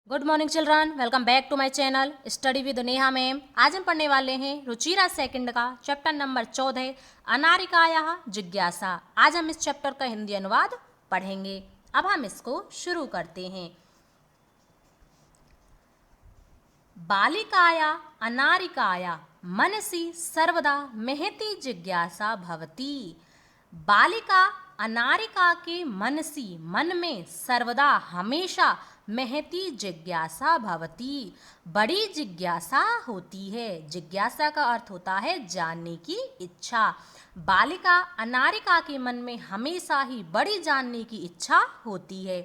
Good morning children, welcome back to my channel study with Neha ma'am. आज हम पढ़ने वाले हैं रुचिरा सेकंड का चैप्टर नंबर 14 अनारिकायाः जिज्ञासा। आज हम इस चैप्टर का हिंदी अनुवाद पढ़ेंगे। अब हम इसको शुरू करते हैं। बालिकाया अनारिकाया मनसि सर्वदा महती जिज्ञासा भवति। बालिका अनारिका के मनसी मन में सर्वदा हमेशा महती जिज्ञासा भवती, बड़ी जिज्ञासा होती है। जिज्ञासा का अर्थ होता है जानने की इच्छा। बालिका अनारिका के मन में हमेशा ही बड़ी जानने की इच्छा होती है।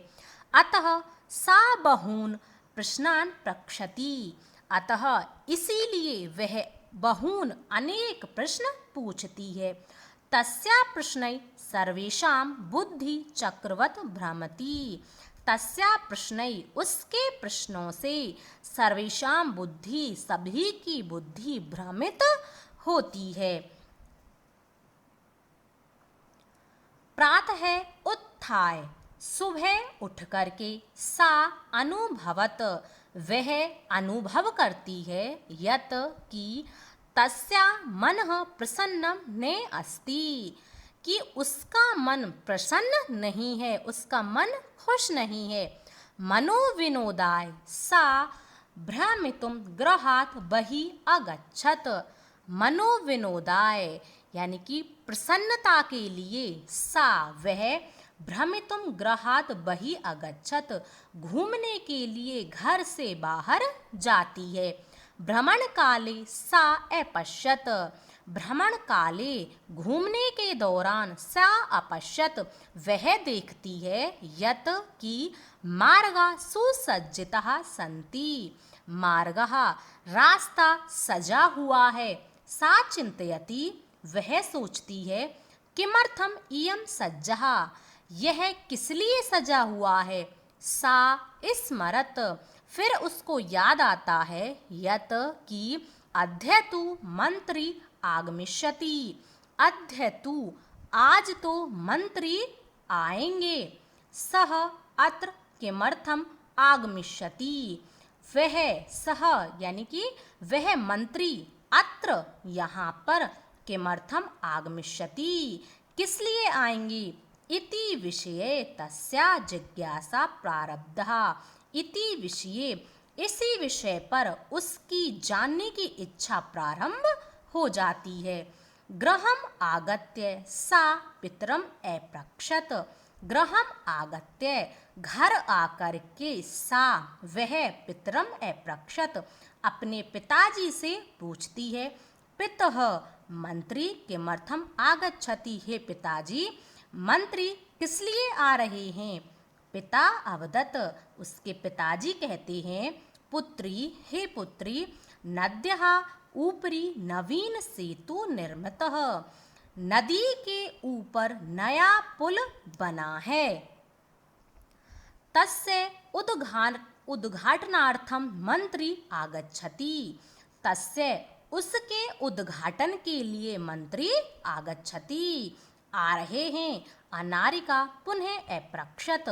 अतः सा बहून प्रश्नान प्रक्षति, अतः इसीलिए वह बहून अनेक प्रश्न पूछती है। तस्या प्रश्नै सर्वेषां बुद्धि चक्रवत् भ्रमति, तस्या प्रश्नै उसके प्रश्नों से सर्वेषां बुद्धि सभी की बुद्धि भ्रमित होती है। प्रातः उत्थाय, सुबह उठ करके, सा अनुभवत, वह अनुभव करती है, यत कि तस्या मनः प्रसन्नं न अस्ति, कि उसका मन प्रसन्न नहीं है, उसका मन खुश नहीं है। मनोविनोदाय सा भ्रमितुं गृहात् बहिः अगच्छत्, मनोविनोदाय यानी कि प्रसन्नता के लिए सा वह भ्रमितुं गृहात् बहिः अगच्छत्, घूमने के लिए घर से बाहर जाती है। भ्रमण काले सा अपश्यत, भ्रमण काले घूमने के दौरान सा अपश्यत वह देखती है, यत कि मार्गा सुसज्जितः सन्ति, मार्गः रास्ता सजा हुआ है। सा चिंतयति वह सोचती है, किमर्थम इयं सज्जः यह किस लिए सजा हुआ है। सा स्मरत फिर उसको याद आता है, यत कि अद्य तु मंत्री आगमिष्यति, अद्य तु आज तो मंत्री आएंगे। सह अत्र किमर्थम आगमिष्यति, वह सह यानी कि वह मंत्री अत्र यहाँ पर किमर्थम आगमिष्यति किस लिए आएंगी। इति विषये तस्या जिज्ञासा प्रारब्धः, इति विषये इसी विषय पर उसकी जानने की इच्छा प्रारंभ हो जाती है। गृहम् आगत्य सा पितरम् अप्रक्षत, गृहम् आगत्य घर आकर के सा वह पितरम् अप्रक्षत अपने पिताजी से पूछती है। पितः मंत्री किमर्थम आगच्छति, हे पिताजी मंत्री किस लिए आ रहे हैं। पिता अवदत उसके पिताजी कहते हैं, पुत्री हे पुत्री नद्यः ऊपरी नवीन सेतु निर्मितः, नदी के ऊपर नया पुल बना है। तस्य उद्घाटनार्थम मंत्री आगच्छति, तस्य उसके उद्घाटन के लिए मंत्री आगच्छति आ रहे हैं। अनारिका पुनः अप्रक्षत,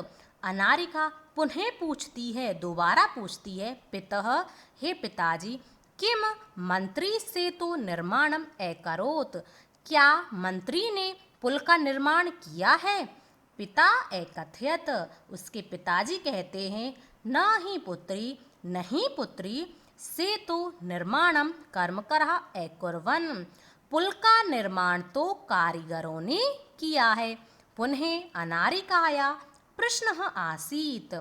अनारिका पुनः पूछती है, दोबारा पूछती है, पितः हे पिताजी किम मंत्री सेतु निर्माणम अकरोत्, क्या मंत्री ने पुल का निर्माण किया है। पिता अकथयत उसके पिताजी कहते हैं, न ही पुत्री नहीं पुत्री, सेतु निर्माणम कर्मकरः अकुर्वन्, पुल का निर्माण तो कारीगरों ने किया है। पुनः अनारिकाया प्रश्न आसीत,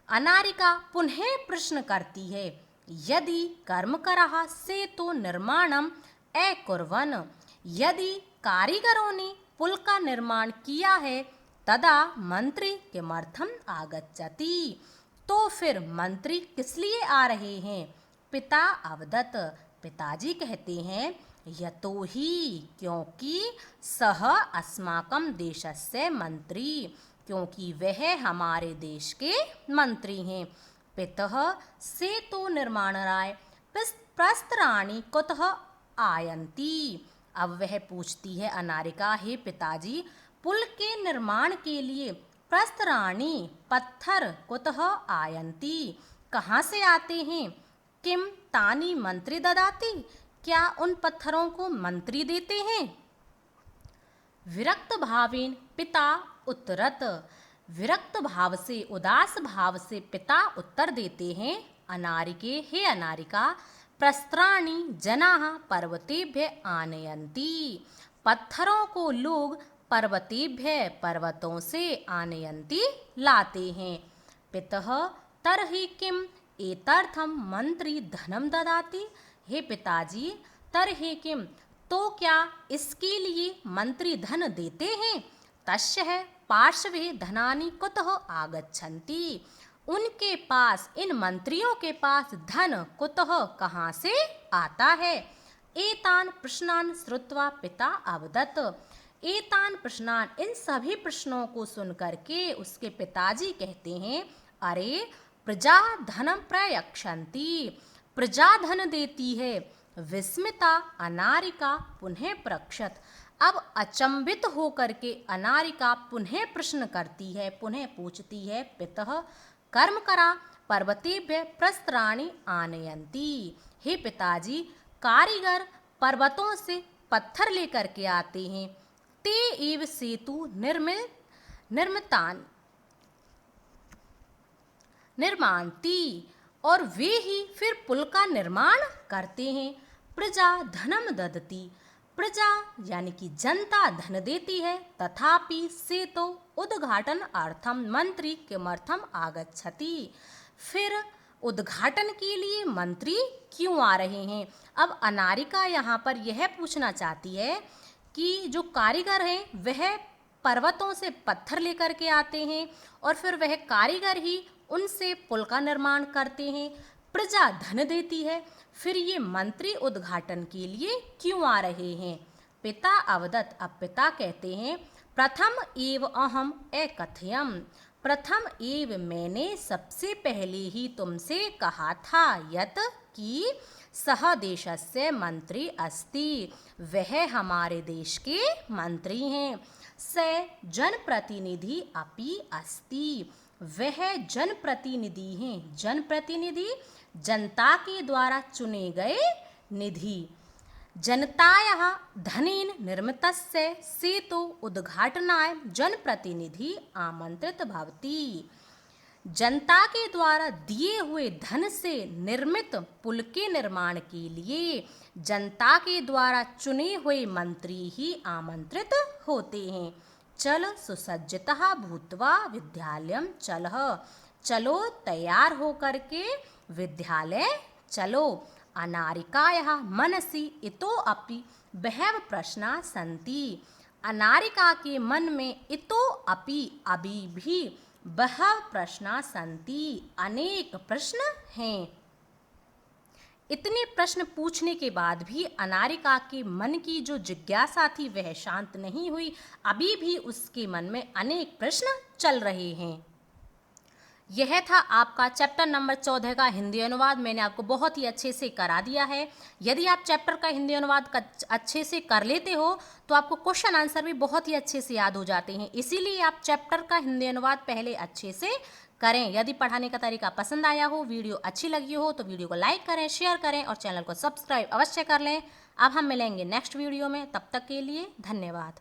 अनारिका पुनः प्रश्न करती है, यदि कर्मकरः सेतु निर्माणम अकुर्वन्, यदि कारीगरों ने पुल का निर्माण किया है, तदा मंत्री किमर्थम आगच्छति, तो फिर मंत्री किस लिए आ रहे हैं। पिता अवदत पिताजी कहते हैं, यतो ही क्योंकि सह अस्माकं देशस्य मंत्री, क्योंकि वह हमारे देश के मंत्री हैं। पितः सेतु निर्माणाय प्रस्तराणि कुतः आयन्ति, अब वह पूछती है अनारिका, हे पिताजी पुल के निर्माण के लिए प्रस्तराणि पत्थर कुतः आयन्ति कहाँ से आते हैं? किम तानी मंत्री ददाति, क्या उन पत्थरों को मंत्री देते हैं? विरक्त भावेन पिता उत्तरत, विरक्त भाव से, उदास भाव से पिता उत्तर देते हैं, अनारिके, हे अनारिका, प्रस्त्राणि जनाः पर्वतेभ्य आनयन्ति, पत्थरों को लोग पर्वतेभ्य, पर्वतों से, आनयन्ति, लाते हैं। पितः तर्हि किम एतर्थम मंत्री धनम ददाति, हे पिताजी, तर्हि किम, तो क्या इसके लिए मंत्री धन देते हैं? तस्य पार्श्वे धनानि कुतः आगच्छन्ति, उनके पास, इन मंत्रियों के पास धन कुतः, कहाँ से आता है? एतान प्रश्नान श्रुत्वा पिता अवदत्, एतान प्रश्नान, इन सभी प्रश्नों को सुन करके उसके पिताजी कहते हैं, अरे प्रजा धनम प्रयक्षन्ति, प्रजा धन देती है। विस्मिता अनारिका पुनः प्रक्षत, अब अचंभित होकर के अनारिका पुनः प्रश्न करती है, पुनः पूछती है, पितः कर्म करा पर्वतेभ्य प्रस्त्राणि आनयन्ति, हे पिताजी, कारीगर पर्वतों से पत्थर लेकर के आते हैं। ते एव सेतु निर्मान्ति, और वे ही फिर पुल का निर्माण करते हैं। प्रजा धनम ददति, प्रजा यानी कि जनता धन देती है, तथापि सेतु उद्घाटन अर्थम मंत्री किमर्थम आगच्छति, फिर उद्घाटन के लिए मंत्री क्यों आ रहे हैं? अब अनारिका यहाँ पर यह पूछना चाहती है कि जो कारीगर हैं वह पर्वतों से पत्थर लेकर के आते हैं और फिर वह कारीगर ही उनसे पुल का निर्माण करते हैं, प्रजा धन देती है, फिर ये मंत्री उद्घाटन के लिए क्यों आ रहे हैं? पिता अवदत्, अब पिता कहते हैं, प्रथम एव अहम एकथयम, प्रथम एव मैंने सबसे पहले ही तुमसे कहा था, यत कि सह देशस्य मंत्री अस्ति, वह हमारे देश के मंत्री हैं। स जनप्रतिनिधि अपि अस्ति, वह जनप्रतिनिधि हैं, जनप्रतिनिधि जनता के द्वारा चुने गए निधि। जनतायाः धनेन निर्मितस्य सेतु उद्घाटनाय जनप्रतिनिधि आमंत्रित भवति, जनता के द्वारा दिए हुए धन से निर्मित पुल के निर्माण के लिए जनता के द्वारा चुने हुए मंत्री ही आमंत्रित होते हैं। चल सुसज्जितः भूत्वा विद्यालयं चलः, चलो तैयार होकर के विद्यालय चलो। अनारिकायाः मनसि इतोऽपि बहवः प्रश्नाः सन्ति, अनारिका के मन में इतोऽपि, अभी भी, बहवः प्रश्नाः सन्ति, अनेक प्रश्न हैं। इतने प्रश्न पूछने के बाद भी अनारिका के मन की जो जिज्ञासा थी वह शांत नहीं हुई, अभी भी उसके मन में अनेक प्रश्न चल रहे हैं। यह था आपका चैप्टर नंबर 14 का हिंदी अनुवाद। मैंने आपको बहुत ही अच्छे से करा दिया है। यदि आप चैप्टर का हिंदी अनुवाद अच्छे से कर लेते हो तो आपको क्वेश्चन आंसर भी बहुत ही अच्छे से याद हो जाते हैं, इसीलिए आप चैप्टर का हिंदी अनुवाद पहले अच्छे से करें। यदि पढ़ाने का तरीका पसंद आया हो, वीडियो अच्छी लगी हो तो वीडियो को लाइक करें, शेयर करें और चैनल को सब्सक्राइब अवश्य कर लें। अब हम मिलेंगे नेक्स्ट वीडियो में, तब तक के लिए धन्यवाद।